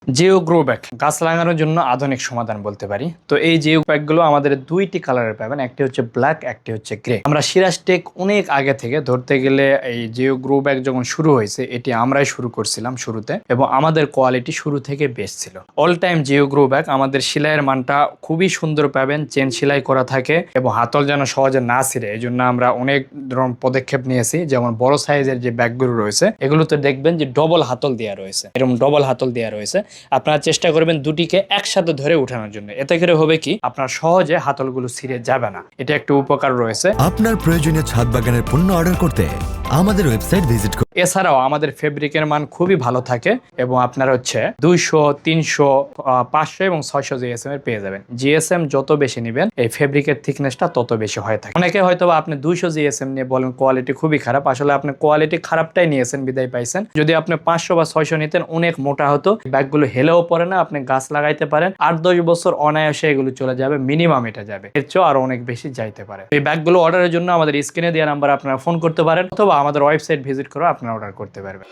Jio grow bag গাছ লাগানোর জন্য আধুনিক সমাধান বলতে পারি। তো এই জিও ব্যাগগুলো আমাদের দুইটি কালারের পাবেন, একটি হচ্ছে ব্ল্যাক, একটি হচ্ছে গ্রে। আমরা সিরাজ টেক অনেক আগে থেকে ধরতে গেলে এই জিও গ্রো ব্যাগ যখন শুরু হয়েছে এটি আমরাই শুরু করছিলাম শুরুতে, এবং আমাদের কোয়ালিটি শুরু থেকে বেস্ট ছিল। All time Jio grow bag আমাদের সেলাইয়ের মানটা খুবই সুন্দর পাবেন, চেন সেলাই করা থাকে এবং হাতল যেন সহজে না ছিঁড়ে এই জন্য আমরা অনেক ধরনের পদক্ষেপ নিয়েছি। যেমন বড় সাইজের যে ব্যাগগুলো রয়েছে এগুলোতে দেখবেন যে ডবল হাতল দেওয়া রয়েছে, এরকম ডবল হাতল দেওয়া রয়েছে। আপনারা চেষ্টা করবেন দুটিকে একসাথে ধরে উঠানোর জন্য, এতে করে হবে কি আপনার সহজে হাতলগুলো ছিঁড়ে যাবে না, এটা একটু উপকার রয়েছে। আপনার প্রয়োজনীয় ছাদ বাগানের পণ্য অর্ডার করতে আমাদের ওয়েবসাইট ভিজিট করুন। এছাড়াও আমাদের ফেব্রিকের মান খুবই ভালো থাকে এবং আপনার হচ্ছে 200, 300, 500 এবং 600 জিএসএম এর পেয়ে যাবেন। জিএসএম যত বেশি নেবেন এই ফেব্রিকের থিকনেসটা তত বেশি হয়ে থাকে। অনেকে হয়তো আপনি 200 জিএসএম নিয়ে বলেন কোয়ালিটি খুবই খারাপ, আসলে আপনি কোয়ালিটি খারাপটাই নিয়েছেন বিদায় পাইছেন। যদি আপনি 500 বা 600 নিতেন অনেক মোটা হতো, ব্যাগগুলো হেলেও পড়ে না, আপনি গাছ লাগাইতে পারেন 8-10 বছর অনায়াসে এগুলো চলে যাবে, মিনিমাম এটা যাবে, এর চেয়েও আরো অনেক বেশি যাইতে পারে। এই ব্যাগগুলো অর্ডারের জন্য আমাদের স্ক্রিনে দেওয়া নাম্বার আপনারা ফোন করতে পারেন অথবা আমাদের ওয়েবসাইট ভিজিট করে আপনারা অর্ডার করতে পারবেন।